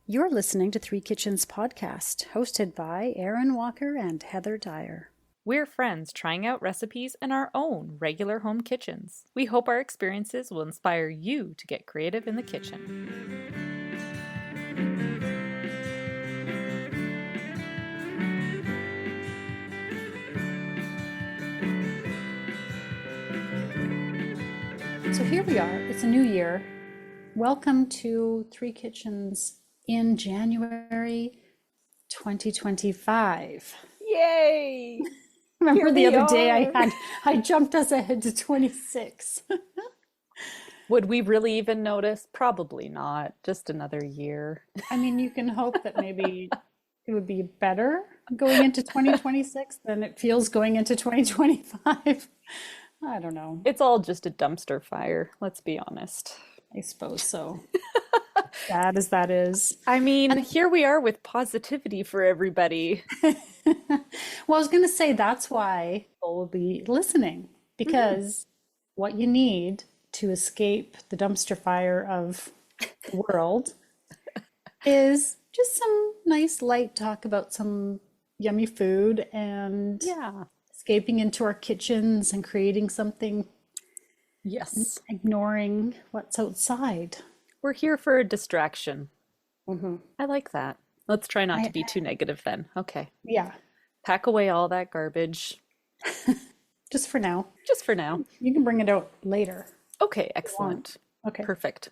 You're listening to Three Kitchens podcast, hosted by Aaron Walker and Heather Dyer. We're friends trying out recipes in our own regular home kitchens. We hope our experiences will inspire you to get creative in the kitchen. So here we are. It's a new year. Welcome to Three Kitchens in January 2025. Yay! Remember the other day I jumped us ahead to 26. Would we really even notice? Probably not. Just another year. I mean, you can hope that maybe it would be better going into 2026 than it feels going into 2025. I don't know. It's all just a dumpster fire, let's be honest. I suppose so. Sad as that is. I mean, here we are with positivity for everybody. Well, I was going to say that's why people will be listening, because what you need to escape the dumpster fire of the world is just some nice light talk about some yummy food and escaping into our kitchens and creating something. Yes. Ignoring what's outside. We're here for a distraction. Mm-hmm. I like that. Let's try not to be too negative then. Okay. Yeah. Pack away all that garbage. Just for now. Just for now. You can bring it out later. Okay, excellent. Okay. Perfect.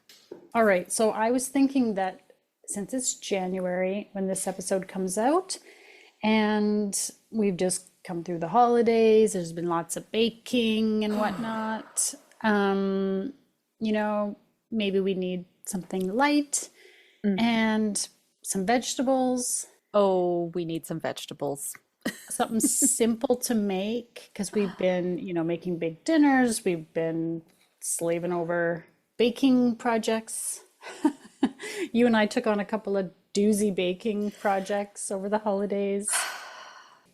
All right. So I was thinking that since it's January when this episode comes out, and we've just come through the holidays, there's been lots of baking and whatnot. Maybe we need something light and some vegetables. Oh, we need some vegetables. Something simple to make, because we've been, making big dinners. We've been slaving over baking projects. You and I took on a couple of doozy baking projects over the holidays.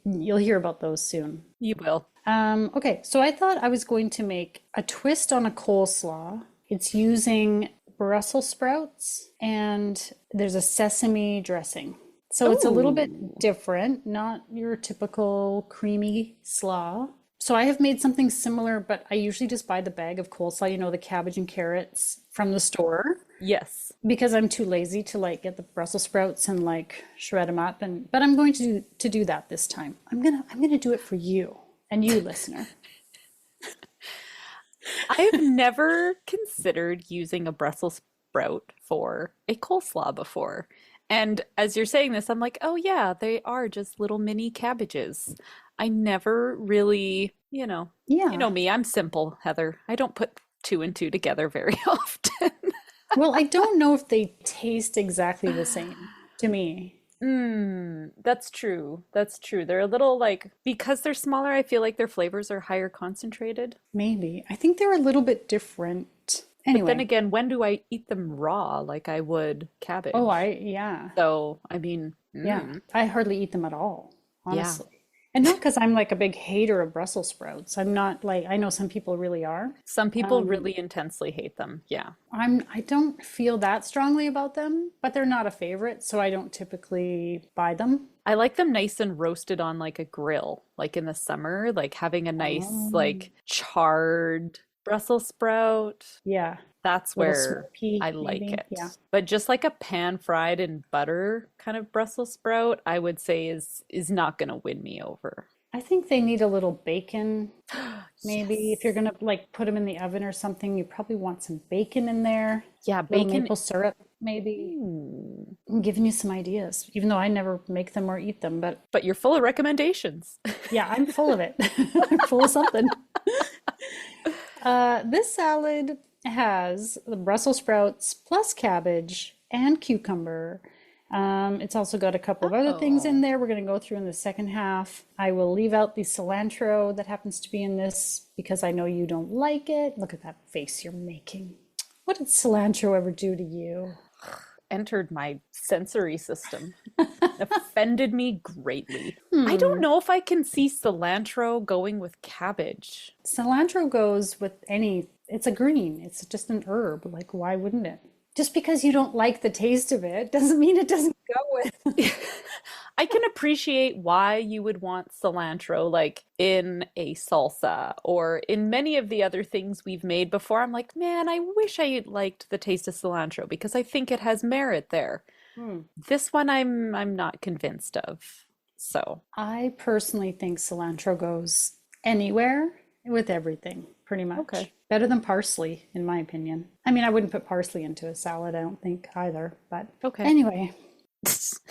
You'll hear about those soon. You will. Okay, so I thought I was going to make a twist on a coleslaw. It's using Brussels sprouts and there's a sesame dressing. So it's a little bit different, not your typical creamy slaw. So I have made something similar, but I usually just buy the bag of coleslaw, the cabbage and carrots from the store. Yes. Because I'm too lazy to get the Brussels sprouts and shred them up, but I'm going to do that this time. I'm gonna do it for you and you, listener. I've never considered using a Brussels sprout for a coleslaw before. And as you're saying this, I'm like, oh yeah, they are just little mini cabbages. I never really, you know me, I'm simple, Heather. I don't put two and two together very often. Well, I don't know if they taste exactly the same to me. That's true. That's true. They're a little because they're smaller, I feel like their flavors are higher concentrated. Maybe. I think they're a little bit different. Anyway. But then again, when do I eat them raw like I would cabbage? Oh, yeah. So, I mean, yeah, I hardly eat them at all, honestly. Yeah. And not because I'm a big hater of Brussels sprouts. I'm not I know some people really are. Some people really intensely hate them. Yeah. I don't feel that strongly about them, but they're not a favorite, so I don't typically buy them. I like them nice and roasted on a grill, in the summer, having a nice charred Brussels sprout. Yeah. That's where I like it. Yeah. But just a pan fried in butter kind of Brussels sprout, I would say is not going to win me over. I think they need a little bacon. Maybe if you're going to put them in the oven or something, you probably want some bacon in there. Yeah, bacon. Maple syrup, maybe. I'm giving you some ideas, even though I never make them or eat them. But you're full of recommendations. Yeah, I'm full of it. I'm full of something. This salad has the Brussels sprouts plus cabbage and cucumber. It's also got a couple of other things in there we're going to go through in the second half. I will leave out the cilantro that happens to be in this because I know you don't like it. Look at that face you're making. What did cilantro ever do to you? Entered my sensory system. Offended me greatly. I don't know if I can see cilantro going with cabbage. Cilantro goes with it's a green. It's just an herb. Why wouldn't it? Just because you don't like the taste of it doesn't mean it doesn't go with. I can appreciate why you would want cilantro like in a salsa or in many of the other things we've made before. I'm like, man, I wish I liked the taste of cilantro because I think it has merit there. Hmm. This one I'm not convinced of. So, I personally think cilantro goes anywhere with everything, pretty much. okay. Better than parsley, in my opinion. I mean, I wouldn't put parsley into a salad, I don't think either. But Okay. anyway,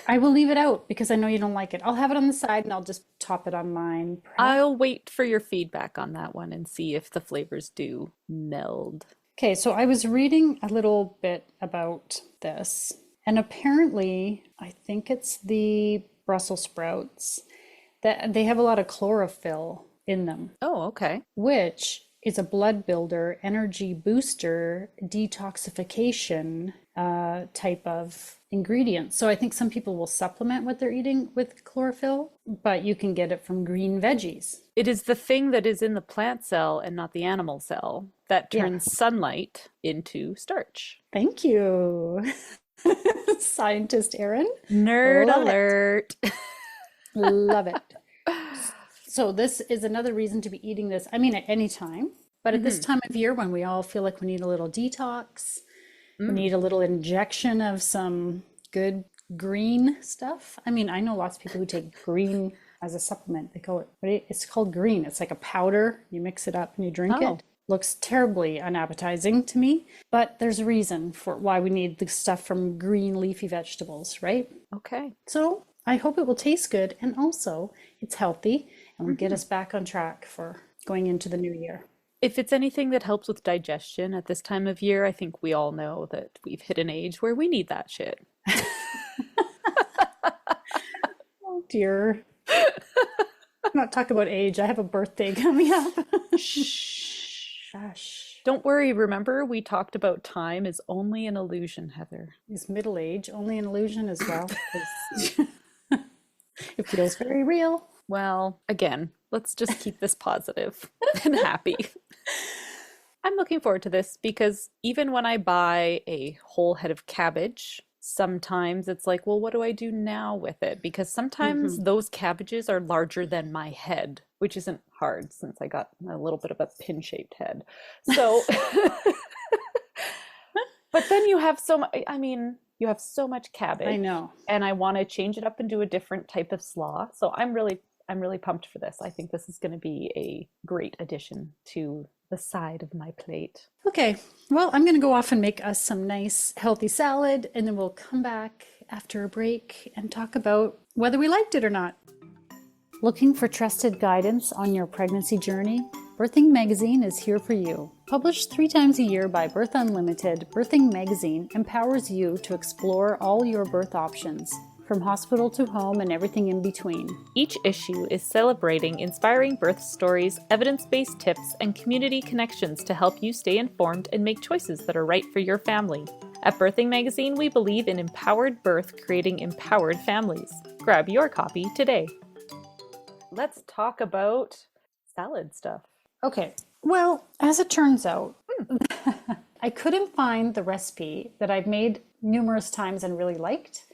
I will leave it out because I know you don't like it. I'll have it on the side and I'll just top it on mine. Perhaps. I'll wait for your feedback on that one and see if the flavors do meld. Okay, so I was reading a little bit about this, and apparently, I think it's the Brussels sprouts that they have a lot of chlorophyll in them, Oh, okay. which is a blood builder, energy booster, detoxification type of ingredient. So I think some people will supplement what they're eating with chlorophyll, but you can get it from green veggies. It is the thing that is in the plant cell and not the animal cell that Yeah. turns sunlight into starch. Thank you, scientist Erin. Nerd Love it. alert. Love it. So this is another reason to be eating this. I mean, at any time, but at this hmm time of year when we all feel like we need a little detox, we Mm. need a little injection of some good green stuff. I mean, I know lots of people who take green as a supplement. They call it, it's called green. It's like a powder. You mix it up and you drink Oh, it. Looks terribly unappetizing to me, but there's a reason for why we need the stuff from green leafy vegetables, right? okay. So I hope it will taste good and also it's healthy and will get hmm us back on track for going into the new year. If it's anything that helps with digestion at this time of year, I think we all know that we've hit an age where we need that shit. Oh dear. Not talk about age. I have a birthday coming up. Shh. Shush. Don't worry, remember we talked about time is only an illusion, Heather. Is middle age only an illusion as well? 'Cause it feels very real. Well, again, let's just keep this positive and happy. I'm looking forward to this because even when I buy a whole head of cabbage, sometimes it's like, well, what do I do now with it? Because sometimes Hmm. those cabbages are larger than my head, which isn't hard since I got a little bit of a pin-shaped head. So, but then you have so much, I mean, you have so much I cabbage know. and I want to change it up and do a different type of slaw. So I'm really pumped for this. I think this is going to be a great addition to the side of my plate. Okay, well, I'm going to go off and make us some nice healthy salad, and then we'll come back after a break and talk about whether we liked it or not. Looking for trusted guidance on your pregnancy journey? Birthing Magazine is here for you. Published 3 times a year by Birth Unlimited, Birthing Magazine empowers you to explore all your birth options, from hospital to home and everything in between. Each issue is celebrating inspiring birth stories, evidence-based tips, and community connections to help you stay informed and make choices that are right for your family. At Birthing Magazine, we believe in empowered birth, creating empowered families. Grab your copy today. Let's talk about salad stuff. Okay, well, as it turns out, I couldn't find the recipe that I've made numerous times and really liked.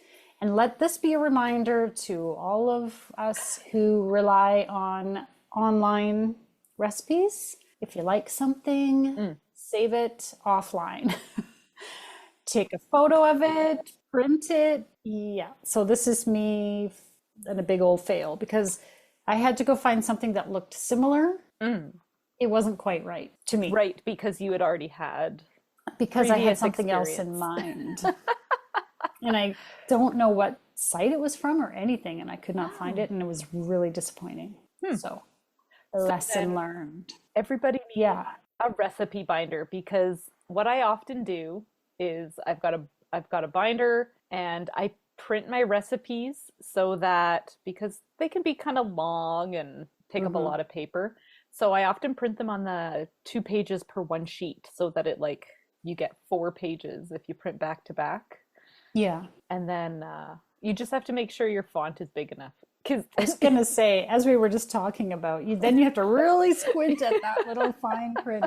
And let this be a reminder to all of us who rely on online recipes. If you like something, save it offline. Take a photo of it, print it. Yeah. So this is me and a big old fail because I had to go find something that looked similar. Mm. It wasn't quite right to me Right, because you had already had because I had previous something else in experience. mind. And I don't know what site it was from or anything, and I could not find Oh. it, and it was really disappointing. So, So lesson then learned. everybody needs Yeah. a recipe binder because what I often do is I've got a binder and I print my recipes so that because they can be kind of long and take up a Hmm. lot of paper. So I often print them on the 2 pages per one sheet so that it like you get 4 pages if you print back to back. Yeah. And then you just have to make sure your font is big enough Because I was gonna say, as we were just talking about, then you have to really squint at that little fine print.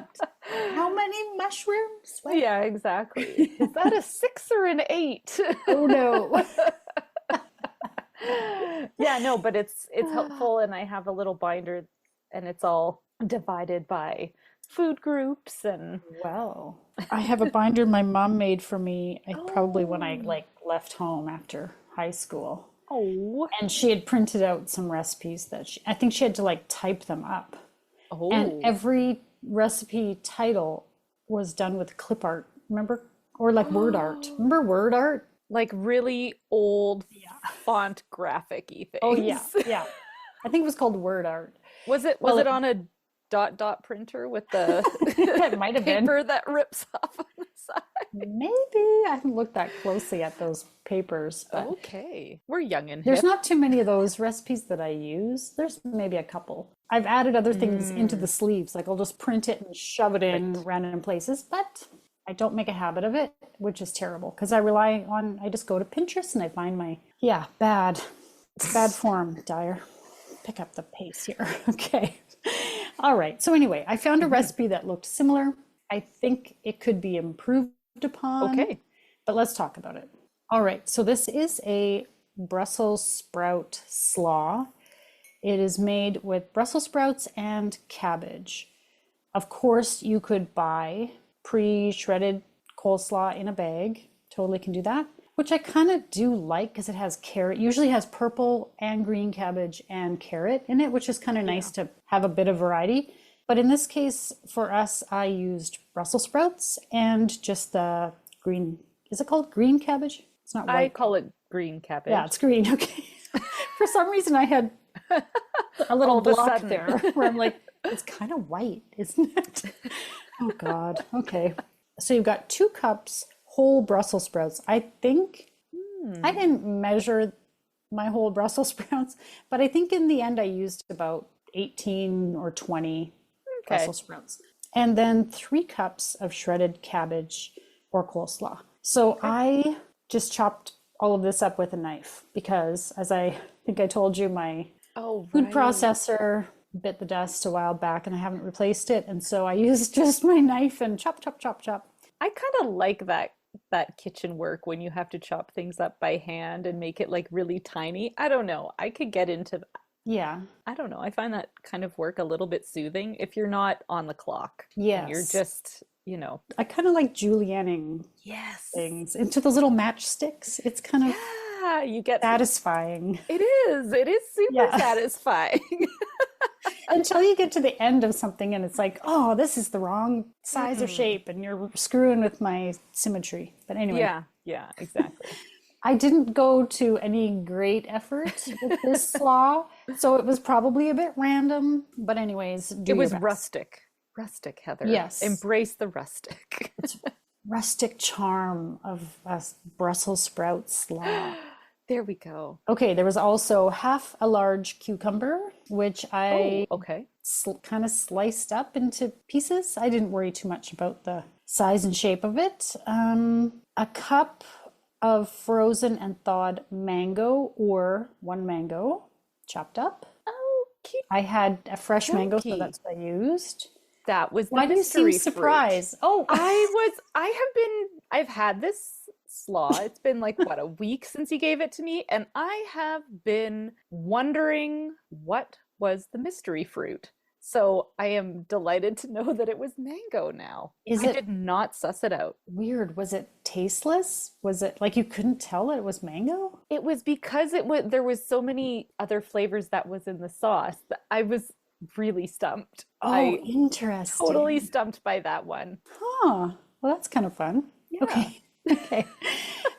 How many mushrooms? What? yeah, exactly. Is that a 6 or an 8? Oh no. Yeah, no, but it's helpful, and I have a little binder, and it's all divided by food groups and Well, I have a binder my mom made for me, probably when I oh, like left home after high school. oh, And she had printed out some recipes that I think she had to like type them up. And oh. every recipe title was done with clip art, remember? Or like word art. Remember word art? Like really old font graphic-y Oh yeah, things. yeah. I think it was called word art. Was Well, it on a dot printer with the it might have been. paper that rips off on the side? Maybe I haven't looked that closely at those papers, but Okay. We're young and there's hip. not too many of those recipes that I use. There's maybe a couple. I've added other things into the sleeves, like I'll just print it and shove it in Right. random places, but I don't make a habit of it, which is terrible because I just go to Pinterest and I find bad form, Dyer. Pick up the pace here. Okay. All right. So anyway, I found a recipe that looked similar. I think it could be improved upon, Okay. but let's talk about it. All right. So this is a Brussels sprout slaw. It is made with Brussels sprouts and cabbage. Of course, you could buy pre-shredded coleslaw in a bag. Totally can do that, which I kind of do like because it has carrot. Usually has purple and green cabbage and carrot in it, which is kind of nice to have a bit of variety. But in this case, for us, I used Brussels sprouts and just the green. Is it called green cabbage? It's not I white. call it green cabbage. Yeah, it's green. Okay. For some reason, I had a little All of a block sudden. there where I'm like, it's kind of white, isn't it? Oh God. Okay. So you've got 2 cups whole Brussels sprouts. I think I didn't measure my whole Brussels sprouts, but I think in the end I used about 18 or 20 Okay. Brussels sprouts. And then 3 cups of shredded cabbage or coleslaw. So I just chopped all of this up with a knife because, as I think I told you, my Oh, food right. processor bit the dust a while back and I haven't replaced it. And so I used just my knife and chop, chop, chop, chop. I kind of like that kitchen work when you have to chop things up by hand and make it like really tiny. I don't know. I could get into Yeah. I don't know. I find that kind of work a little bit soothing if you're not on the clock. And you're Yes. just, you know. I kind of like julienning Yes. things into those little matchsticks. It's kind of Yeah, you get satisfying. it is. It is super Yeah. satisfying. Until you get to the end of something and it's like, oh, this is the wrong size or shape and you're screwing with my symmetry. But anyway, Yeah, exactly. I didn't go to any great effort with this slaw, so it was probably a bit random. But anyways, do It your was best. rustic, Heather. Yes. Embrace the rustic. Rustic charm of a Brussels sprout slaw. There we go. Okay, there was also half a large cucumber, which Oh, I okay. kind of sliced up into pieces. I didn't worry too much about the size and shape of it. A cup of frozen and thawed mango, or 1 mango chopped up. Oh, cute. I had a fresh mango, so Chunky. that's what I used. That was the Why do you seem mystery fruit. surprised? Oh, I've had this slaw. It's been like, what, a week since he gave it to me, and I have been wondering what was the mystery fruit. So I am delighted to know that it was mango now. Is I it did not suss it out. weird? Was it tasteless? Was it like you couldn't tell it was mango? It was because there was so many other flavors that was in the sauce that I was really stumped. Oh, I interesting. totally stumped by that one. Huh. Well, that's kind of fun. Yeah. Okay. Okay.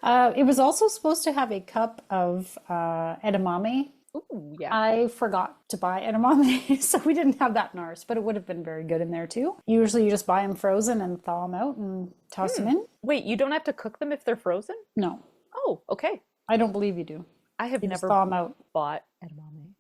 It was also supposed to have a cup of edamame. Ooh, yeah. I forgot to buy edamame, so we didn't have that in ours, but it would have been very good in there too. Usually you just buy them frozen and thaw them out and toss them in. Wait, you don't have to cook them if they're frozen? No, Oh, okay. I don't believe you do. I have You just never thaw them out. bought edamame.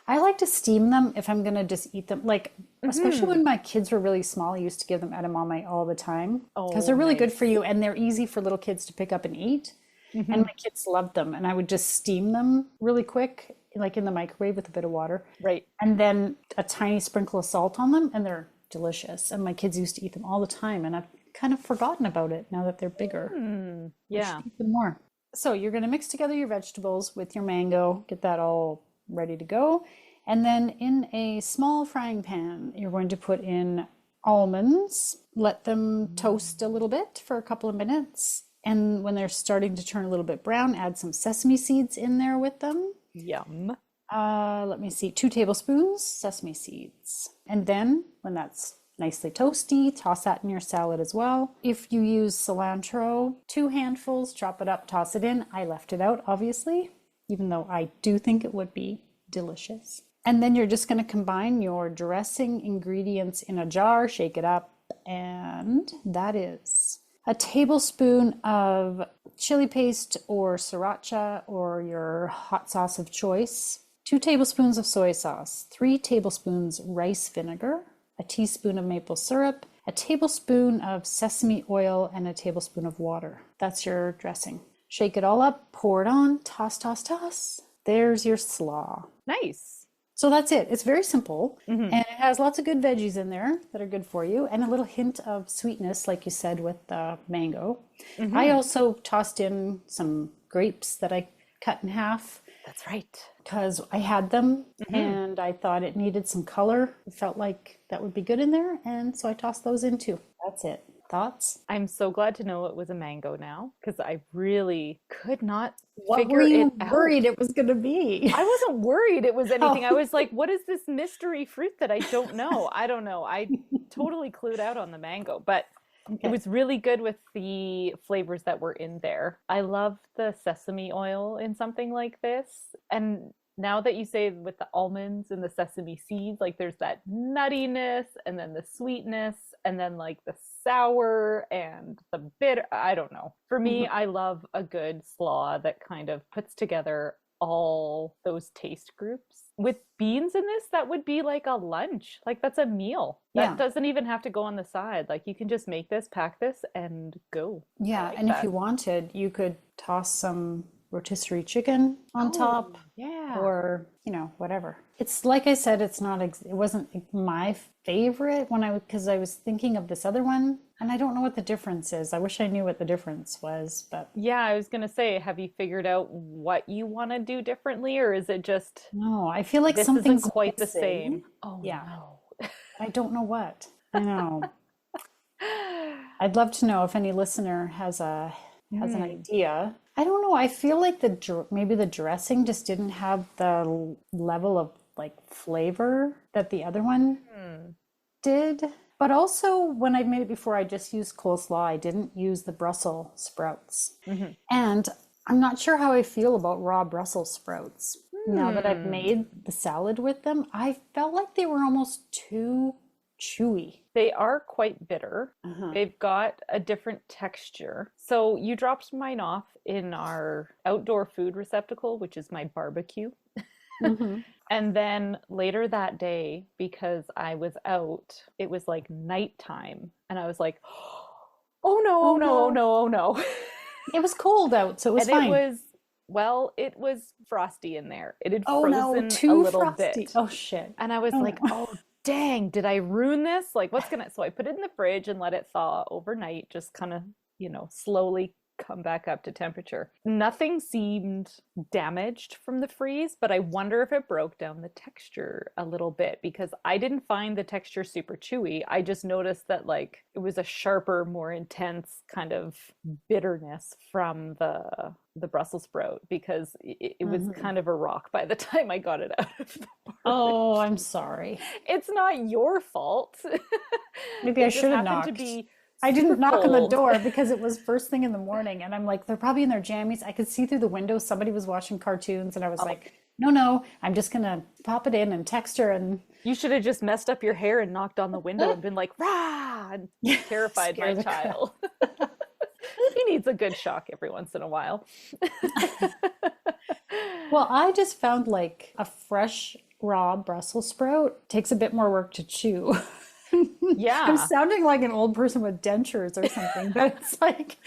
I like to steam them if I'm gonna just eat them. Like, especially when my kids were really small, I used to give them edamame all the time because they're Oh, really good nice. for you and they're easy for little kids to pick up and eat. And my kids loved them, and I would just steam them really quick like in the microwave with a bit of water, Right. and then a tiny sprinkle of salt on them, and they're delicious. And my kids used to eat them all the time, and I've kind of forgotten about it now that they're bigger. I Yeah. should eat them more. So you're going to mix together your vegetables with your mango, get that all ready to go. And then in a small frying pan, you're going to put in almonds, let them toast a little bit for a couple of minutes. And when they're starting to turn a little bit brown, add some sesame seeds in there with them. Yum. Let me see, 2 tablespoons sesame seeds. And then when that's nicely toasty, toss that in your salad as well. If you use cilantro, 2 handfuls, chop it up, toss it in. I left it out, obviously, even though I do think it would be delicious. And then you're just going to combine your dressing ingredients in a jar, shake it up, and that is a tablespoon of chili paste or sriracha or your hot sauce of choice, 2 tablespoons of soy sauce, 3 tablespoons rice vinegar, a teaspoon of maple syrup, a tablespoon of sesame oil, and a tablespoon of water. That's your dressing. Shake it all up, pour it on, toss, toss, toss. There's your slaw. Nice. So that's it. It's very simple, and it has lots of good veggies in there that are good for you, and a little hint of sweetness, like you said, with the mango. I also tossed in some grapes that I cut in half That's right. because I had them, and I thought it needed some color. It felt like that would be good in there, and so I tossed those in too. That's it. Thoughts? I'm so glad to know it was a mango now because I really could not What figure were you it out. worried it was going to be? I wasn't worried it was anything. I Oh. was like, what is this mystery fruit that I don't know? I don't know. I totally clued out on the mango, but it Okay. was really good with the flavors that were in there. I love the sesame oil in something like this. And now that you say with the almonds and the sesame seeds, like there's that nuttiness and then the sweetness and then like the sour and the bitter. I don't know. For me, I love a good slaw that kind of puts together all those taste groups. With beans in this, that would be like a lunch. Like that's a meal. That Yeah. doesn't even have to go on the side. Like you can just make this, pack this, and go. I Yeah, like and if that. you wanted, you could toss some rotisserie chicken on top, Yeah. or whatever. It's like I said, it wasn't my favorite because I was thinking of this other one, and I don't know what the difference is. I wish I knew what the difference was, but Yeah, I was gonna say, have you figured out what you want to do differently, or is it just no, I feel like this isn't something's quite the missing. same? Oh Yeah, no. I don't know what. I know. I'd love to know if any listener has an idea. I don't know. I feel like maybe the dressing just didn't have the level of like flavor that the other one did. But also, when I've made it before, I just used coleslaw. I didn't use the Brussels sprouts. And I'm not sure how I feel about raw Brussels sprouts. Now that I've made the salad with them, I felt like they were almost too chewy. They are quite bitter. Uh-huh. They've got a different texture. So you dropped mine off in our outdoor food receptacle, which is my barbecue. Mhm. And then later that day, because I was out, it was like nighttime. And I was like, oh no, Oh oh no, oh no. no, oh no. It was cold out, so it was And fine. it was frosty in there. It had Oh no, frozen a too little frosty. bit. Oh shit. And I was Oh like, no. oh, dang, did I ruin this? Like, so I put it in the fridge and let it thaw overnight, just kind of, slowly come back up to temperature. Nothing seemed damaged from the freeze, but I wonder if it broke down the texture a little bit because I didn't find the texture super chewy. I just noticed that like it was a sharper, more intense kind of bitterness from the Brussels sprout because it was Mhm. kind of a rock by the time I got it out of the Oh, I'm sorry. it's not your fault. Maybe It I just should have happened to knocked. be I super didn't knock on the cold. door because it was first thing in the morning, and I'm like, they're probably in their jammies. I could see through the window somebody was watching cartoons, and I was Oh, like, no, no, I'm just gonna pop it in and text her and you should have just messed up your hair and knocked on the window and been like, rah, and terrified scare my the crap. child. He needs a good shock every once in a while. Well, I just found like a fresh raw Brussels sprout takes a bit more work to chew. I'm Yeah. sounding like an old person with dentures or something, but it's like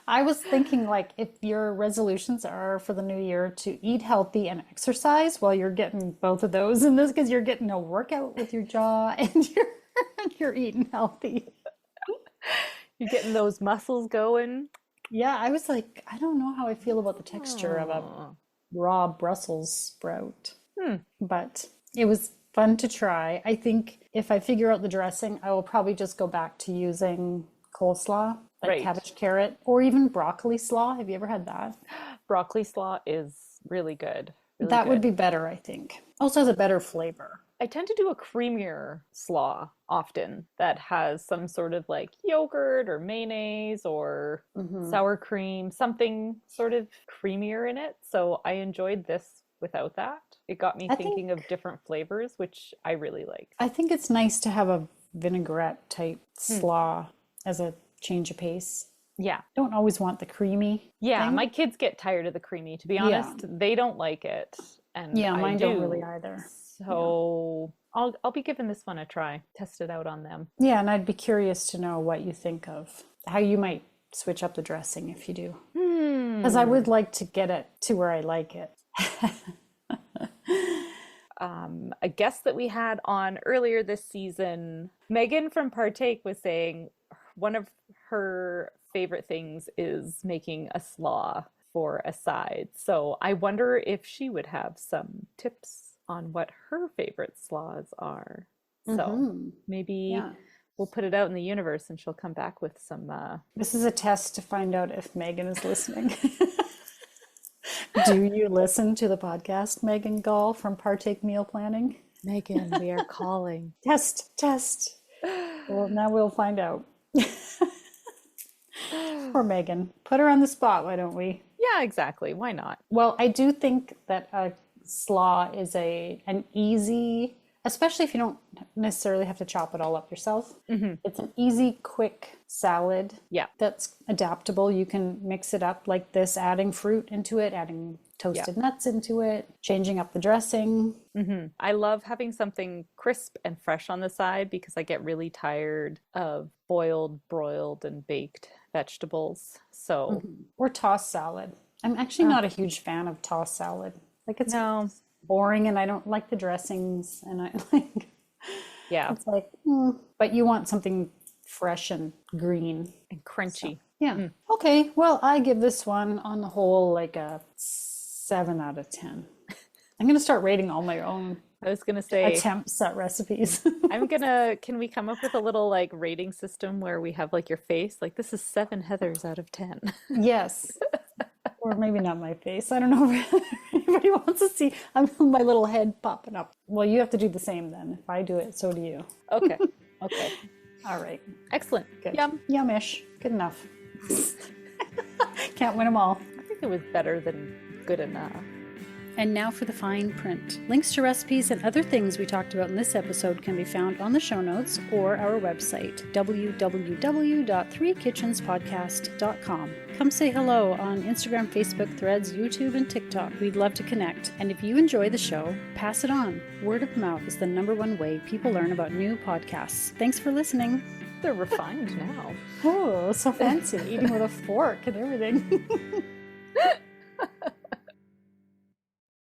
I was thinking like if your resolutions are for the new year to eat healthy and exercise, well, you're getting both of those in this because you're getting a workout with your jaw and you're eating healthy. You're getting those muscles going. Yeah, I was like, I don't know how I feel about the texture of a Oh. raw Brussels sprout, Hmm. but it was fun to try. I think if I figure out the dressing, I will probably just go back to using coleslaw, like Right. cabbage, carrot, or even broccoli slaw. Have you ever had that? Broccoli slaw is really good. Really That would good. be better, I think. Also has a better flavor. I tend to do a creamier slaw often that has some sort of like yogurt or mayonnaise or Hmm. sour cream, something sort of creamier in it. So I enjoyed this without that. It got me I thinking of think different flavors, which I really like. I think it's nice to have a vinaigrette type Hmm. slaw as a change of pace. Yeah. Don't always want the creamy Yeah, thing. my kids get tired of the creamy, to be Yeah. honest. They don't like it, and Yeah, I mine don't really do. either. Yeah. So I'll be giving this one a try. Test it out on them. Yeah, and I'd be curious to know what you think of how you might switch up the dressing if you do. Because I would Hmm. like to get it to where I like it. A guest that we had on earlier this season, Megan from Partake, was saying one of her favorite things is making a slaw for a side. So I wonder if she would have some tips on what her favorite slaws are. So Hmm. maybe Yeah. we'll put it out in the universe and she'll come back with some. This is a test to find out if Megan is listening. Do you listen to the podcast, Megan Gall from Partake Meal Planning? Megan, we are calling. Test, test. Well, now we'll find out. Poor Megan. Put her on the spot, why don't we? Yeah, exactly. Why not? Well, I do think that a slaw is an easy, especially if you don't necessarily have to chop it all up yourself. It's an easy, quick salad Yeah. that's adaptable. You can mix it up like this, adding fruit into it, adding Yeah. toasted nuts into it, changing up the dressing. I love having something crisp and fresh on the side because I get really tired of boiled, broiled, and baked vegetables. So, Or tossed salad. I'm actually oh, not a huge fan of tossed salad. Like it's no, boring and I don't like the dressings and I like yeah, it's like but you want something fresh and green. and crunchy. Yeah. Okay. Well, I give this one on the whole like a 7 out of 10. I'm going to start rating all my own I was gonna say, attempts at recipes. can we come up with a little like rating system where we have like your face? Like, this is 7 Heathers out of 10. Yes. Or maybe not my face. I don't know if anybody wants to see my little head popping up. Well, you have to do the same then. If I do it, so do you. Okay. Okay. All right. Excellent. Good. Yum. Yummish. Good enough. Can't win them all. I think it was better than good enough. And now for the fine print. Links to recipes and other things we talked about in this episode can be found on the show notes or our website, www.threekitchenspodcast.com. Come say hello on Instagram, Facebook, Threads, YouTube, and TikTok. We'd love to connect. And if you enjoy the show, pass it on. Word of mouth is the #1 way people learn about new podcasts. Thanks for listening. They're refined now. Oh, so fancy. Eating with a fork and everything.